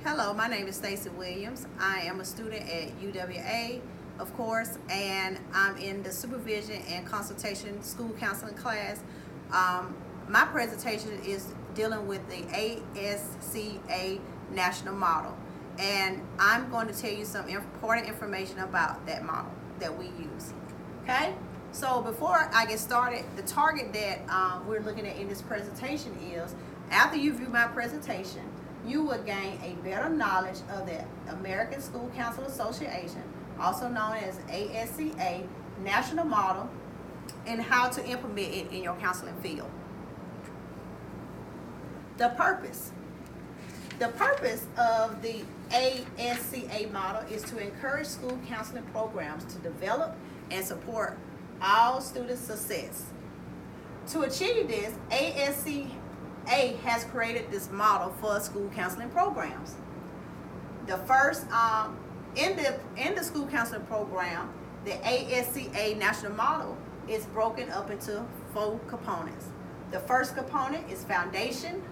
Hello, my name is Stacy Williams. I am a student at UWA, of course, and I'm in the Supervision and Consultation School Counseling class. My presentation is dealing with the ASCA National Model, and I'm going to tell you some important information about that model that we use. Okay? So before I get started, the target that we're looking at in this presentation is, after you view my presentation, you will gain a better knowledge of the American School Council Association, also known as ASCA National Model, and how to implement it in your counseling field. The purpose. The purpose of the ASCA model is to encourage school counseling programs to develop and support all students' success. To achieve this, ASCA has created this model for school counseling programs. The first, in the school counseling program, the ASCA National Model is broken up into 4 components. The first component is foundation.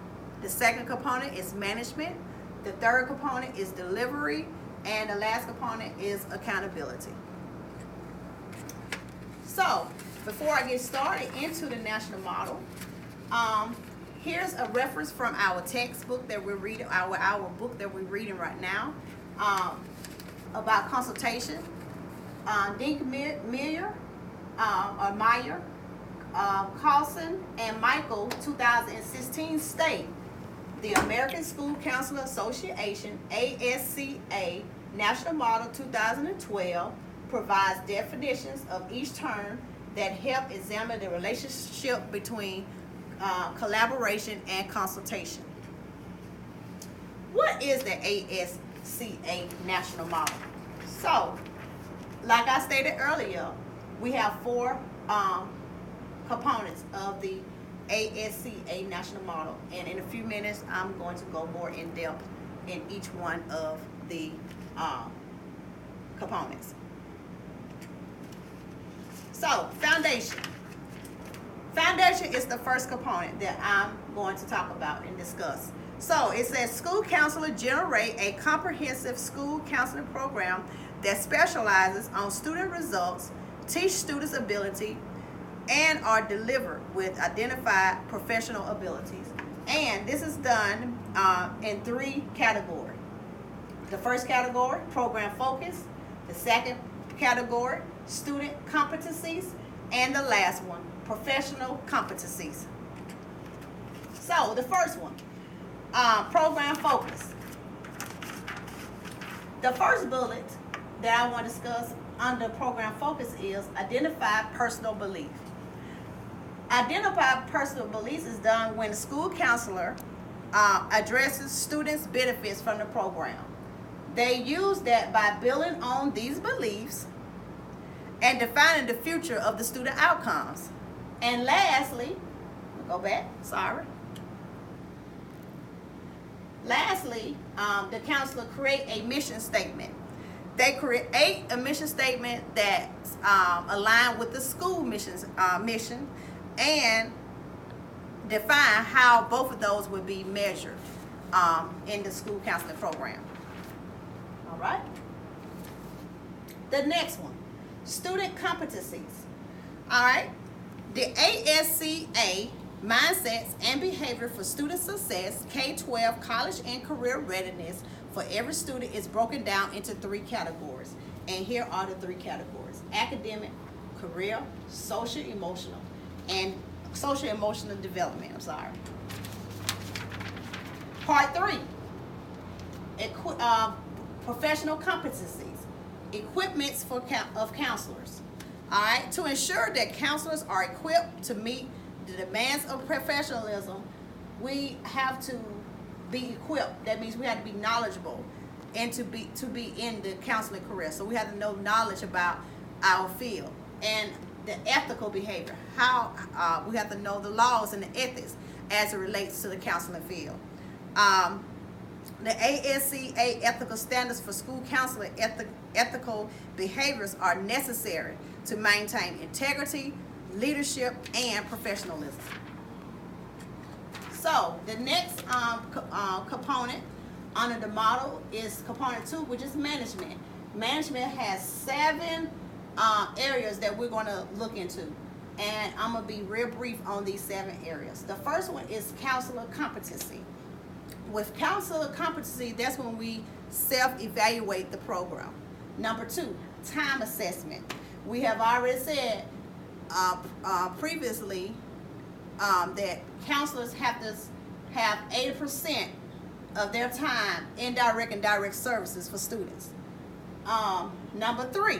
The second component is management. The third component is delivery. And the last component is accountability. So, before I get started into the national model, here's a reference from our textbook that we're reading, our book that we're reading right now, about consultation. Dink Meyer, Carlson, and Michael, 2016, state the American School Counselor Association, ASCA National Model 2012, provides definitions of each term that help examine the relationship between collaboration and consultation. What is the ASCA National Model? So, like I stated earlier, we have 4 components of the ASCA National Model, and in a few minutes I'm going to go more in depth in each one of the components. So, foundation. Foundation is the first component that I'm going to talk about and discuss. So it says school counselor generate a comprehensive school counseling program that specializes on student results, teach students ability, and are delivered with identified professional abilities. And this is done in 3 categories. The first category, program focus. The second category, student competencies. And the last one, professional competencies. So the first one, program focus. The first bullet that I want to discuss under program focus is identify personal belief. Identify personal beliefs is done when the school counselor addresses students' benefits from the program. They use that by building on these beliefs and defining the future of the student outcomes. And lastly, Lastly, the counselor create a mission statement. They create a mission statement that's aligned with the school mission and define how both of those would be measured in the school counseling program. All right. The next one, student competencies. All right. The ASCA Mindsets and Behavior for Student Success, K-12 College and Career Readiness for every student is broken down into 3 categories. And here are the 3 categories: academic, career, social-emotional, and social-emotional development. Part 3, professional competencies, equipments of counselors. All right, to ensure that counselors are equipped to meet the demands of professionalism, we have to be equipped. That means we have to be knowledgeable and to be in the counseling career. So we have to know knowledge about our field and the ethical behavior. How we have to know the laws and the ethics as it relates to the counseling field. The ASCA ethical standards for school counseling ethical behaviors are necessary to maintain integrity, leadership, and professionalism. So the next component under the model is component 2, which is management. Management has 7 areas that we're going to look into, and I'm going to be real brief on these 7 areas. The first one is counselor competency. With counselor competency, that's when we self-evaluate the program. Number 2, time assessment. We have already said previously that counselors have to have 80% of their time in direct and direct services for students. Number 3,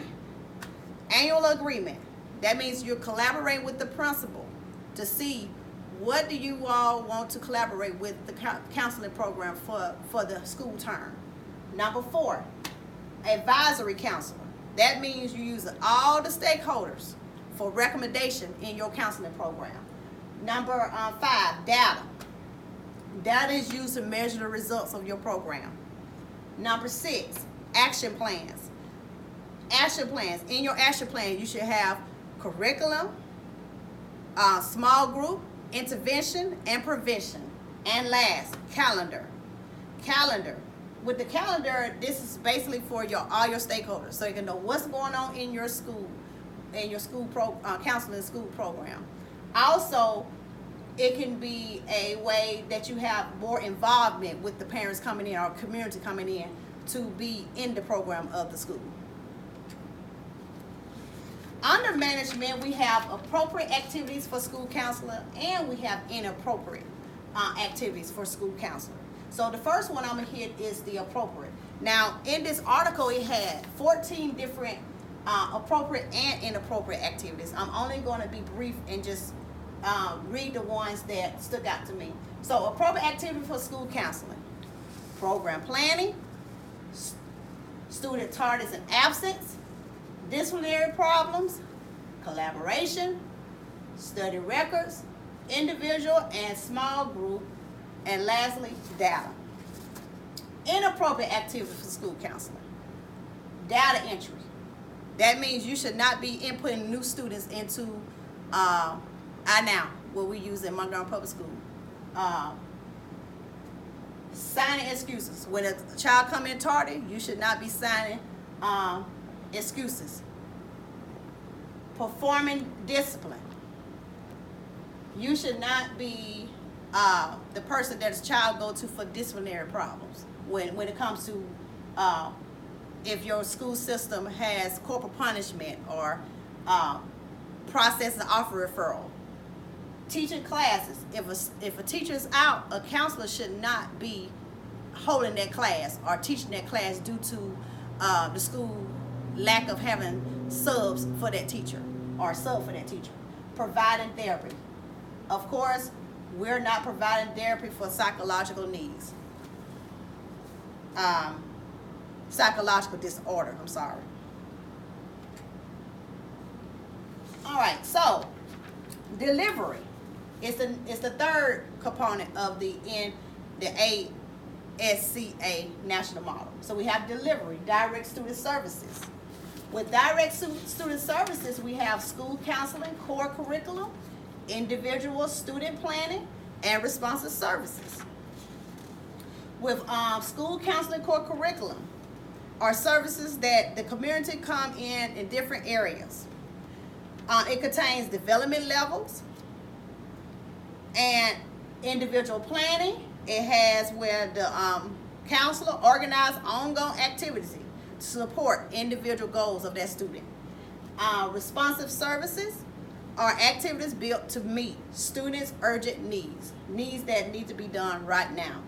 annual agreement. That means you're collaborating with the principal to see what do you all want to collaborate with the counseling program for the school term. Number 4, advisory counselor. That means you use all the stakeholders for recommendation in your counseling program. Number 5, data. Data is used to measure the results of your program. Number 6, action plans. Action plans. In your action plan, you should have curriculum, small group, intervention, and prevention. And last, calendar. Calendar. With the calendar, this is basically for all your stakeholders, so you can know what's going on in your school, counseling school program. Also, it can be a way that you have more involvement with the parents coming in or community coming in to be in the program of the school. Under management, we have appropriate activities for school counselor, and we have inappropriate activities for school counselor. So the first one I'm going to hit is the appropriate. Now, in this article, it had 14 different appropriate and inappropriate activities. I'm only going to be brief and just read the ones that stuck out to me. So appropriate activity for school counseling: program planning, student tardiness and absence, disciplinary problems, collaboration, study records, individual and small group, and lastly, data. Inappropriate activity for school counseling: data entry. That means you should not be inputting new students into I-Now, what we use in Montgomery Public School. Signing excuses. When a child come in tardy, you should not be signing excuses. Performing discipline. You should not be the person that a child go to for disciplinary problems. When it comes to if your school system has corporal punishment or process and offer referral. Teaching classes. If a teacher is out, a counselor should not be holding that class or teaching that class due to the school lack of having subs for that teacher or sub for that teacher. Providing therapy. Of course, we're not providing therapy for psychological needs. Psychological disorder, I'm sorry. All right, so delivery is the third component of the ASCA national model. So we have delivery, direct student services. With direct student services, we have school counseling, core curriculum, individual student planning, and responsive services. With school counseling core curriculum are services that the community come in different areas. It contains development levels and individual planning. It has where the counselor organizes ongoing activities to support individual goals of that student. Responsive services are activities built to meet students' urgent needs that need to be done right now.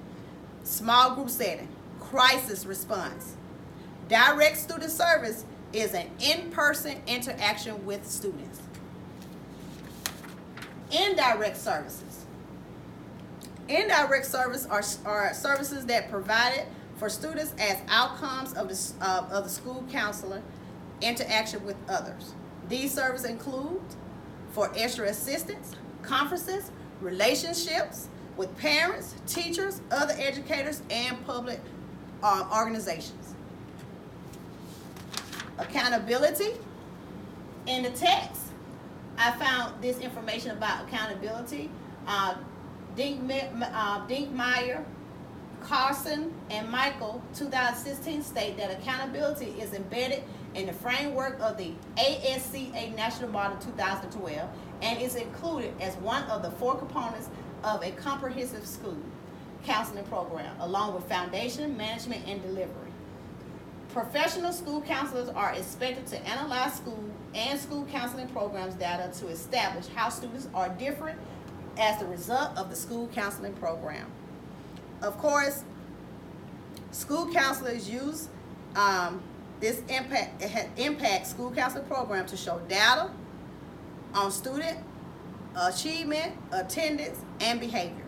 Small group setting, crisis response. Direct student service is an in-person interaction with students. Indirect services. Indirect service are services that provided for students as outcomes of the school counselor interaction with others. These services include for extra assistance, conferences, relationships with parents, teachers, other educators, and public organizations. Accountability. In the text, I found this information about accountability. Dinkmeyer Carson and Michael 2016 state that accountability is embedded in the framework of the ASCA National Model 2012 and is included as one of the 4 components of a comprehensive school counseling program, along with foundation, management, and delivery. Professional school counselors are expected to analyze school and school counseling programs data to establish how students are different as the result of the school counseling program. Of course, school counselors use this impact school counseling program to show data on student achievement, attendance, and behavior.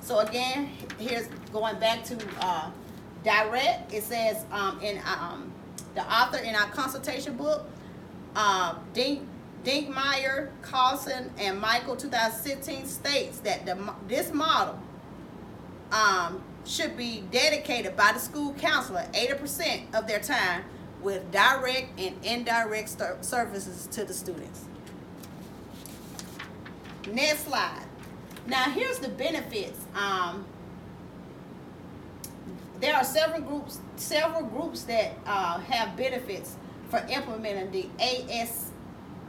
So again, here's going back to direct. It says in the author in our consultation book, Dinkmeyer, Carlson, and Michael 2016 states that this model should be dedicated by the school counselor 80% of their time with direct and indirect services to the students. Next slide. Now here's the benefits. There are several groups that have benefits for implementing the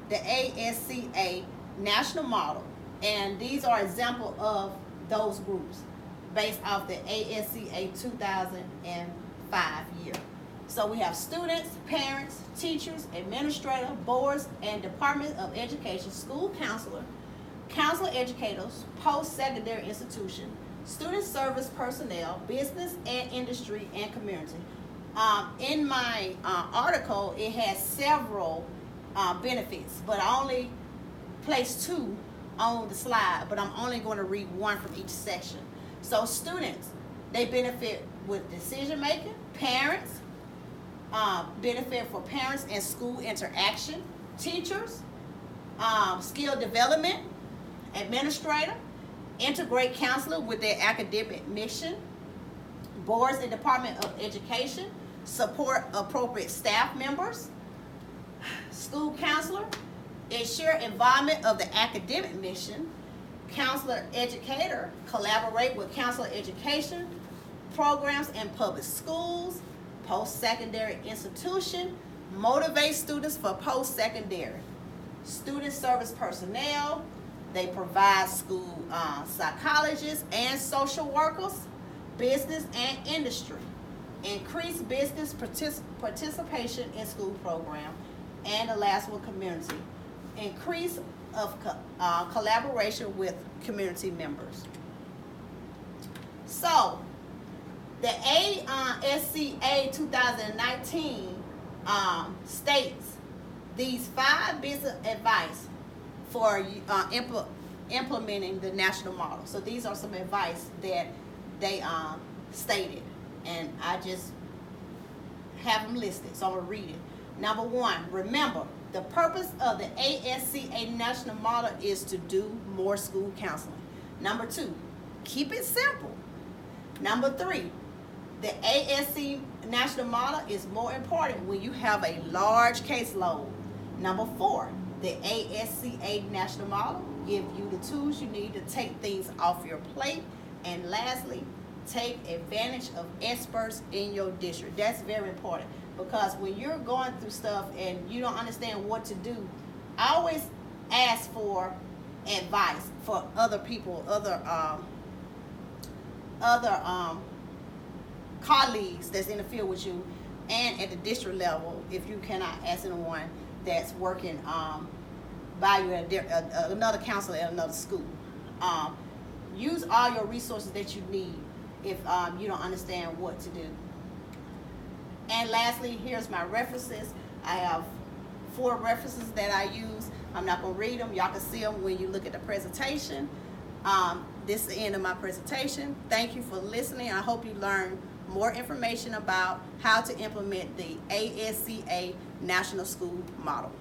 ASCA national model, and these are example of those groups based off the ASCA 2005 year. So we have students, parents, teachers, administrators, boards, and Department of Education, school counselor, counselor educators, post-secondary institution, student service personnel, business and industry, and community. In my article, it has several benefits, but I only placed 2 on the slide, but I'm only going to read 1 from each section. So students, they benefit with decision making. Parents, benefit for parents and school interaction. Teachers, skill development. Administrator, integrate counselor with their academic mission. Boards and Department of Education, support appropriate staff members. School counselor, ensure involvement of the academic mission. Counselor educator, collaborate with counselor education programs in public schools. Post-secondary institution, motivate students for post-secondary. Student service personnel, they provide school psychologists and social workers. Business and industry, increase business participation in school program. And the last one, community, increase of collaboration with community members. So the ASCA 2019 states these 5 business advice for implementing the national model. So these are some advice that they stated, and I just have them listed, so I'm going to read it. Number 1, remember, the purpose of the ASCA national model is to do more school counseling. Number 2, keep it simple. Number 3, the ASC national model is more important when you have a large caseload. Number 4, the ASCA national model gives you the tools you need to take things off your plate. And lastly, take advantage of experts in your district. That's very important, because when you're going through stuff and you don't understand what to do, I always ask for advice for other people, other colleagues that's in the field with you, and at the district level, if you cannot ask anyone that's working by you at another counselor at another school. Use all your resources that you need if you don't understand what to do. And lastly, here's my references. I have 4 references that I use. I'm not going to read them. Y'all can see them when you look at the presentation. This is the end of my presentation. Thank you for listening. I hope you learned more information about how to implement the ASCA National School Model.